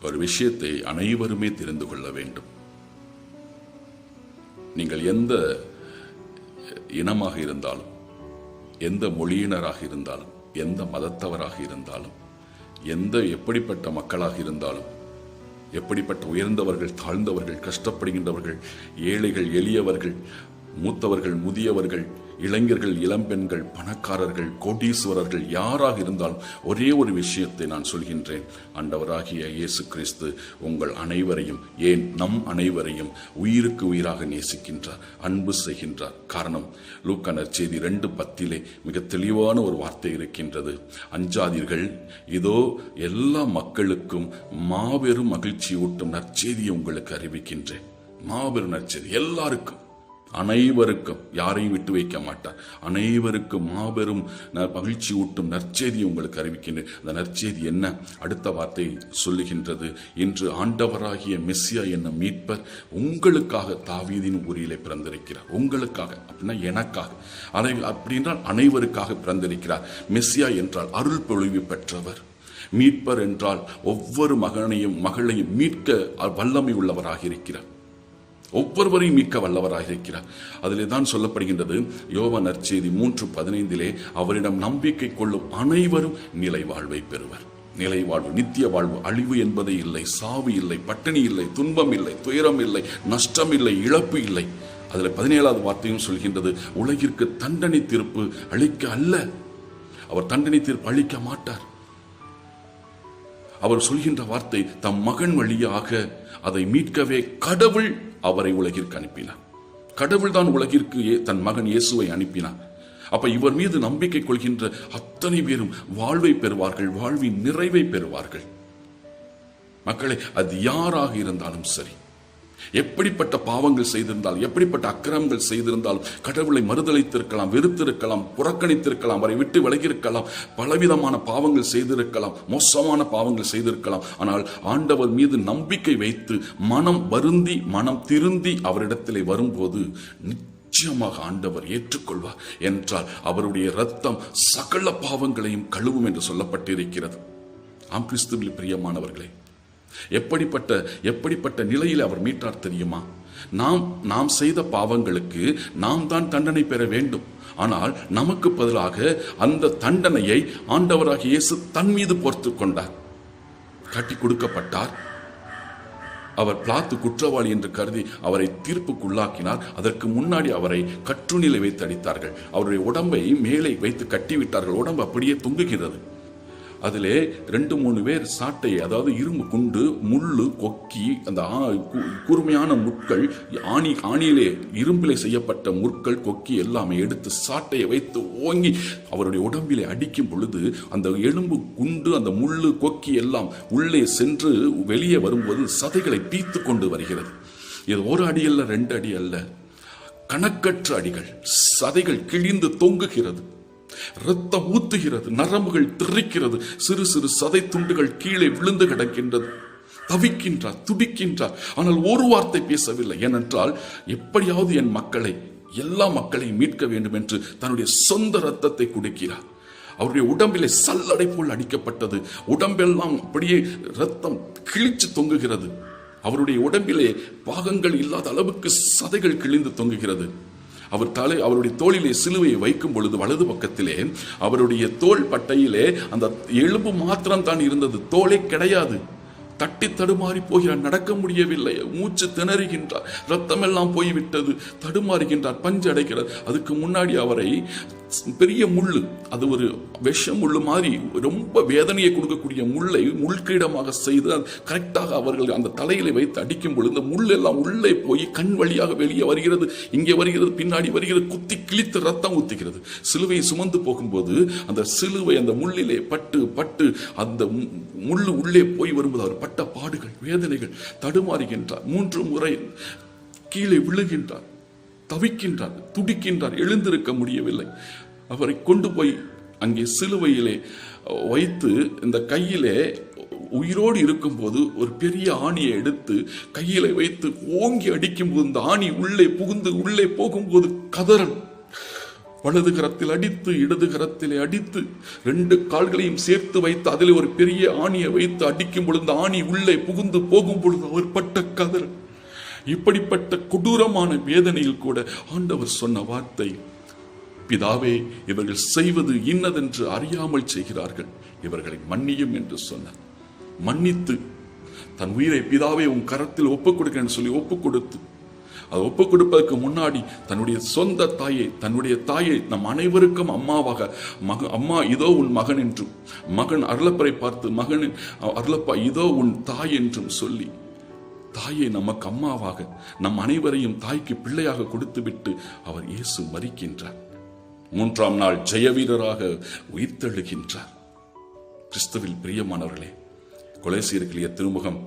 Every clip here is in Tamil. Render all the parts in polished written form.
ஒரு விஷயத்தை அனைவருமே தெரிந்து கொள்ள வேண்டும். நீங்கள் எந்த இனமாக இருந்தாலும், எந்த மொழியினராக இருந்தாலும், எந்த மதத்தவராக இருந்தாலும், எப்படிப்பட்ட மக்களாக இருந்தாலும், எப்படிப்பட்ட உயர்ந்தவர்கள், தாழ்ந்தவர்கள், கஷ்டப்படுகின்றவர்கள், ஏழைகள், எளியவர்கள், மூத்தவர்கள், முதியவர்கள், இளைஞர்கள், இளம்பெண்கள், பணக்காரர்கள், கோடீஸ்வரர்கள், யாராக இருந்தாலும் ஒரே ஒரு விஷயத்தை நான் சொல்கின்றேன். ஆண்டவராகிய இயேசு கிறிஸ்து உங்கள் அனைவரையும், ஏன் நம் அனைவரையும் உயிருக்கு உயிராக நேசிக்கின்றார், அன்பு செய்கின்றார். காரணம், லூக்கா நற்செய்தி 2:10 மிக தெளிவான ஒரு வார்த்தை இருக்கின்றது. அஞ்சாதீர்கள், இதோ எல்லா மக்களுக்கும் மாபெரும் மகிழ்ச்சி ஊட்டும் நற்செய்தியை உங்களுக்கு அறிவிக்கின்றேன். மாபெரும் நற்செய்தி, எல்லாருக்கும், அனைவருக்கும், யாரையும் விட்டு வைக்க மாட்டார். அனைவருக்கும் மாபெரும் மகிழ்ச்சி ஊட்டும் நற்செய்தி உங்களுக்கு அறிவிக்கின்றேன். அந்த நற்செய்தி என்ன? அடுத்த வார்த்தை சொல்லுகின்றது, இன்று ஆண்டவராகிய மெஸ்ஸியா என்னும் மீட்பர் உங்களுக்காக தாவீதின் ஊரிலே பிறந்திருக்கிறார். உங்களுக்காக அப்படின்னா எனக்காக, அப்படின்றால் அனைவருக்காக பிறந்திருக்கிறார். மெஸ்ஸியா என்றால் அருள் பொழிவு பெற்றவர். மீட்பர் என்றால் ஒவ்வொரு மகளையும் மீட்க வல்லமை உள்ளவராக இருக்கிறார். ஒவ்வொருவரையும் மீட்க வல்லவராக இருக்கிறார். அதிலே தான் சொல்லப்படுகின்றது, யோவான் நற்செய்தி 3:15 அவரிடம் நம்பிக்கை கொள்ளும் அனைவரும் நிலை வாழ்வை பெறுவர். நிலை வாழ்வு, நித்திய வாழ்வு, அழிவு என்பதே இல்லை, சாவு இல்லை, பட்டினி இல்லை, துன்பம் இல்லை, துயரம் இல்லை, நஷ்டம் இல்லை, இழப்பு இல்லை. அதில் 17வது வார்த்தையும் சொல்கின்றது, உலகிற்கு தண்டனை தீர்ப்பு அளிக்க அல்ல, அவர் தண்டனை தீர்ப்பு அளிக்க மாட்டார். அவர் சொல்கின்ற வார்த்தை, தம் மகன் வழியாக அதை மீட்கவே கடவுள் அவரை உலகிற்கு அனுப்பினார். கடவுள் தான் உலகிற்கு தன் மகன் இயேசுவை அனுப்பினார். அப்ப இவர் மீது நம்பிக்கை கொள்கின்ற அத்தனை பேரும் வாழ்வை பெறுவார்கள், வாழ்வின் நிறைவை பெறுவார்கள். மக்களை, அது யாராக இருந்தாலும் சரி, எப்படிப்பட்ட பாவங்கள் செய்திருந்தால், எப்படிப்பட்ட அக்கிரமங்கள் செய்திருந்தால், கடவுளை மறுதலித்திருக்கலாம், வெறுத்திருக்கலாம், புறக்கணித்திருக்கலாம், அவரை விட்டு விலகியிருக்கலாம், பலவிதமான பாவங்கள் செய்திருக்கலாம், மோசமான பாவங்கள் செய்திருக்கலாம். ஆனால் ஆண்டவர் மீது நம்பிக்கை வைத்து மனம் வருந்தி, மனம் திருந்தி அவரிடத்திலே வரும்போது நிச்சயமாக ஆண்டவர் ஏற்றுக்கொள்வார். என்றால் அவருடைய இரத்தம் சகல பாவங்களையும் கழுவும் என்று சொல்லப்பட்டிருக்கிறது. ஆம் கிறிஸ்துவில் பிரியமானவர்களே, எப்படிப்பட்ட நிலையில் அவர் மீட்டார் தெரியுமா? நாம் செய்த பாவங்களுக்கு நாம் தான் தண்டனை பெற வேண்டும். ஆனால் நமக்கு பதிலாக அந்த தண்டனையை ஆண்டவராகிய இயேசு தன் மீது பொறுத்து கொண்டார். கட்டி கொடுக்கப்பட்டார். அவர் பிளாத்து குற்றவாளி என்று கருதி அவரை தீர்ப்புக்குள்ளாக்கினார். அதற்கு முன்னாடி அவரை கற்றுநிலை வைத்து அடித்தார்கள். அவருடைய உடம்பை மேலே வைத்து கட்டிவிட்டார்கள். உடம்பு அப்படியே தொங்குகிறது. அதிலே 2-3 பேர் சாட்டை, அதாவது இரும்பு குண்டு, முள்ளு, கொக்கி, அந்த கூர்மையான முட்கள், ஆணியிலே இரும்பிலே செய்யப்பட்ட முற்கள், கொக்கி எல்லாமே எடுத்து சாட்டையை வைத்து ஓங்கி அவருடைய உடம்பிலே அடிக்கும் பொழுது அந்த எலும்பு குண்டு, அந்த முள்ளு, கொக்கி எல்லாம் உள்ளே சென்று வெளியே வரும்போது சதைகளை பீத்து கொண்டு வருகிறது. இது ஒரு அடி அல்ல, 2 அடி அல்ல, கணக்கற்ற அடிகள். சதைகள் கிழிந்து தொங்குகிறது, ரத்தம் ஊத்துகிறது, நரம்புகள் திரிக்கிறது, சிறு சிறு சதை துண்டுகள் கீழே விழுந்து கிடக்கின்றது. தவிக்கின்றார், துடிக்கின்றார். ஆனால் ஒரு வார்த்தை பேசவில்லை. ஏனென்றால் எப்படியாவது என் மக்களை, எல்லா மக்களையும் மீட்க வேண்டும் என்று தன்னுடைய சொந்த ரத்தத்தை குடிக்கிறார். அவருடைய உடம்பிலே சல்லடை போல் அடிக்கப்பட்டது. உடம்பெல்லாம் அப்படியே ரத்தம் கிழிச்சு தொங்குகிறது. அவருடைய உடம்பிலே பாகங்கள் இல்லாத அளவுக்கு சதைகள் கிழிந்து தொங்குகிறது. அவருடைய தோளிலே சிலுவையை வைக்கும் பொழுது வலது பக்கத்திலே அவருடைய தோள் பட்டையிலே அந்த எலும்பு மாத்திரம் தான் இருந்தது, தோளே கிடையாது. தட்டி தடுமாறி போகிறார், நடக்க முடியவில்லை, மூச்சு திணறுகின்றார், ரத்தம் எல்லாம் போய்விட்டது, தடுமாறுகின்றார், பஞ்சு அடைக்கிறார். அதுக்கு முன்னாடி அவரை பெரிய முள்ளு, அது ஒரு விஷ முள்ளு மாதிரி ரொம்ப வேதனையை கொடுக்கக்கூடிய முள்ளை முள்கிடமாக செய்து கரெக்டாக அவர்கள் அந்த தலையில வைத்து அடிக்கும் பொழுது இந்த முள் எல்லாம் உள்ளே போய் கண் வழியாக வெளியே வருகிறது, இங்கே வருகிறது, பின்னாடி வருகிறது, குத்தி கிழித்து ரத்தம் ஊத்துகிறது. சிலுவையை சுமந்து போகும்போது அந்த சிலுவை அந்த முள்ளிலே பட்டு பட்டு அந்த முள்ளு உள்ளே போய் வரும்போது அவர் பட்ட பாடுகள், வேதனைகள், தடுமாறுகின்றார், 3 முறை கீழே விழுகின்றார், தவிக்கின்றார், துடிக்கின்றார், எழுந்திருக்க முடியவில்லை. அவரை கொண்டு போய் அங்கே சிலுவையிலே வைத்து இந்த கையிலே உயிரோடு இருக்கும்போது ஒரு பெரிய ஆணியை எடுத்து கையில வைத்து ஓங்கி அடிக்கும் போது இந்த ஆணி உள்ளே புகுந்து உள்ளே போகும்போது கதறல், வலது கரத்தில் அடித்து இடது கரத்திலே அடித்து 2 கால்களையும் சேர்த்து வைத்து அதிலே ஒரு பெரிய ஆணியை வைத்து அடிக்கும் பொழுது ஆணி உள்ளே புகுந்து போகும் பொழுது அவர் பட்ட கதறல். இப்படிப்பட்ட கொடூரமான வேதனையில் கூட ஆண்டவர் சொன்ன வார்த்தை, பிதாவே, இவர்கள் செய்வது இன்னதென்று அறியாமல் செய்கிறார்கள், இவர்களை மன்னியும் என்று சொன்னார். மன்னித்து தன் உயிரை பிதாவே உன் கரத்தில் ஒப்புக் கொடுக்கிறேன்னு சொல்லி ஒப்புக் கொடுத்து, அதை ஒப்புக் கொடுப்பதற்கு முன்னாடி தன்னுடைய சொந்த தாயை, தன்னுடைய தாயை நம் அனைவருக்கும் அம்மாவாக, அம்மா இதோ உன் மகன் என்றும், மகன் அருளப்பரை பார்த்து மகனின் அருளப்பா இதோ உன் தாய் என்றும் சொல்லி, தாயை நமக்கு அம்மாவாக நம் அனைவரையும் தாய்க்கு பிள்ளையாக கொடுத்துவிட்டு அவர் இயேசு மரிக்கின்றார். 3ஆம் நாள் ஜெயவீரராக உயிர்த்தெழுகின்றார். கிறிஸ்துவில் பிரியமானவர்களே, கொலோசியர்களிய திருமுகம்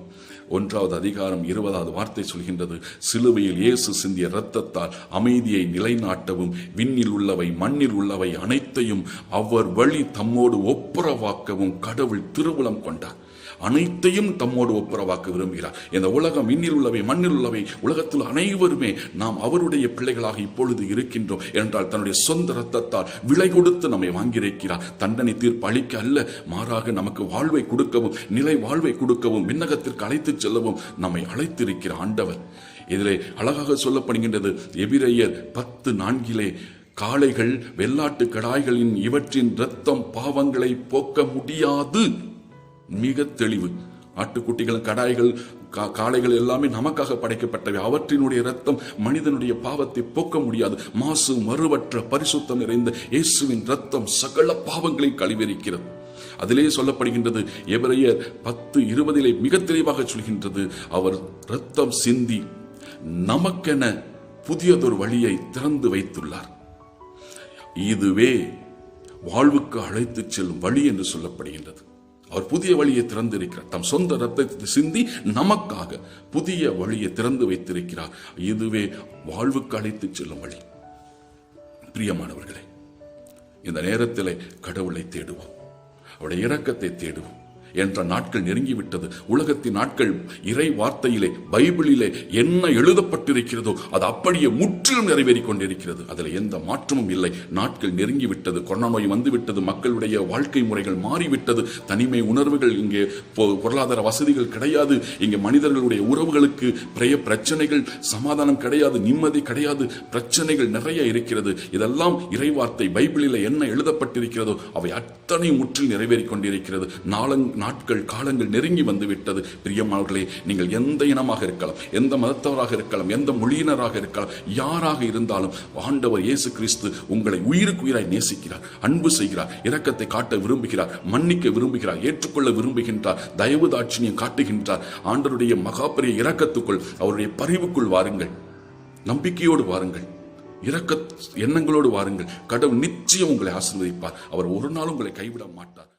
1ஆவது அதிகாரம் 20வது வார்த்தை சொல்கின்றது, சிலுவையில் இயேசு சிந்திய இரத்தத்தால் அமைதியை நிலைநாட்டவும் விண்ணில் உள்ளவை மண்ணில் உள்ளவை அனைத்தையும் அவர் வழி தம்மோடு ஒப்புரவாக்கவும் கடவுள் திருவுளம் கொண்டார். அனைத்தையும் தம்மோடு ஒப்புரவாக்க விரும்புகிறார். இந்த உலகம் விண்ணில் உள்ளவை மண்ணில் உள்ளவை, உலகத்தில் அனைவருமே நாம் அவருடைய பிள்ளைகளாக இப்பொழுது இருக்கின்றோம் என்றால் தன்னுடைய சொந்த இரத்தத்தால் விலை கொடுத்து நம்மை வாங்கியிருக்கிறார். தண்டனை தீர்ப்பு அளிக்க அல்ல, மாறாக நமக்கு வாழ்வை கொடுக்கவும் நிலை வாழ்வை கொடுக்கவும் விண்ணகத்திற்கு அழைத்து செல்லவும் நம்மை அழைத்திருக்கிற ஆண்டவர். இதிலே அழகாக சொல்லப்படுகின்றது, எபிரேயர் 10:4 காளைகள் வெள்ளாட்டு கடாய்களின் இவற்றின் இரத்தம் பாவங்களை போக்க முடியாது. மிக தெளிவு. ஆட்டுக்குட்டிகள், கடாய்கள், காளைகள் எல்லாமே நமக்காக படைக்கப்பட்டவை. அவற்றினுடைய இரத்தம் மனிதனுடைய பாவத்தை போக்க முடியாது. மாசு மறுவற்ற பரிசுத்தம் நிறைந்த இயேசுவின் இரத்தம் சகல பாவங்களை கழுவியிருக்கிறது. அதிலே சொல்லப்படுகின்றது, எபிரேயர் 10:20 மிக தெளிவாக சொல்கின்றது, அவர் இரத்தம் சிந்தி நமக்கென புதியதொரு வழியை திறந்து வைத்துள்ளார். இதுவே வாழ்வுக்கு அழைத்து செல்லும் வழி என்று சொல்லப்படுகின்றது. அவர் புதிய வழியை திறந்திருக்கிறார். தம் சொந்த இரத்தத்தை சிந்தி நமக்காக புதிய வழியை திறந்து வைத்திருக்கிறார். இதுவே வாழ்வுக்கு அழைத்து செல்லும் வழி. பிரியமானவர்களே, இந்த நேரத்திலே கடவுளை தேடுவோம், அவருடைய இரக்கத்தை தேடுவோம். என்ற நாட்கள் நெருங்கிவிட்டது. உலகத்தின் நாட்கள் இறை வார்த்தையிலே, பைபிளிலே என்ன எழுதப்பட்டிருக்கிறதோ அது அப்படியே முற்றிலும் நிறைவேறிக் கொண்டிருக்கிறது. அதில் எந்த மாற்றமும் இல்லை. நாட்கள் நெருங்கிவிட்டது. கொரோனா நோய் வந்துவிட்டது. மக்களுடைய வாழ்க்கை முறைகள் மாறிவிட்டது. தனிமை உணர்வுகள், இங்கே பொருளாதார வசதிகள் கிடையாது. இங்கே மனிதர்களுடைய உறவுகளுக்கு பிரச்சனைகள், சமாதானம் கிடையாது, நிம்மதி கிடையாது, பிரச்சனைகள் நிறைய இருக்கிறது. இதெல்லாம் இறைவார்த்தை பைபிளில் என்ன எழுதப்பட்டிருக்கிறதோ அவை அத்தனை முற்றில் நிறைவேறிக் கொண்டிருக்கிறது. நாட்கள் காலங்கள் நெருங்கி வந்துவிட்டது. பிரியமானவர்களே, நீங்கள் எந்த இனமாக இருக்கலாம், எந்த மதத்தவராக இருக்கலாம், எந்த மொழியினராக இருக்கலாம், யாராக இருந்தாலும் ஆண்டவர் இயேசு கிறிஸ்து உங்களை உயிருக்கு உயிராய் நேசிக்கிறார், அன்பு செய்கிறார், இரக்கத்தை காட்ட விரும்புகிறார், மன்னிக்க விரும்புகிறார், ஏற்றுக்கொள்ள விரும்புகின்றார், தயவு தாட்சிணியம் காட்டுகின்றார். ஆண்டவருடைய மகாபெரிய இரக்கத்துக்குள், அவருடைய பரிவுக்குள் வாருங்கள். நம்பிக்கையோடு வாருங்கள். இரக்க எண்ணங்களோடு வாருங்கள். கடவுள் நிச்சயம் உங்களை ஆசீர்வதிப்பார். அவர் ஒரு நாள் உங்களை கைவிட மாட்டார்.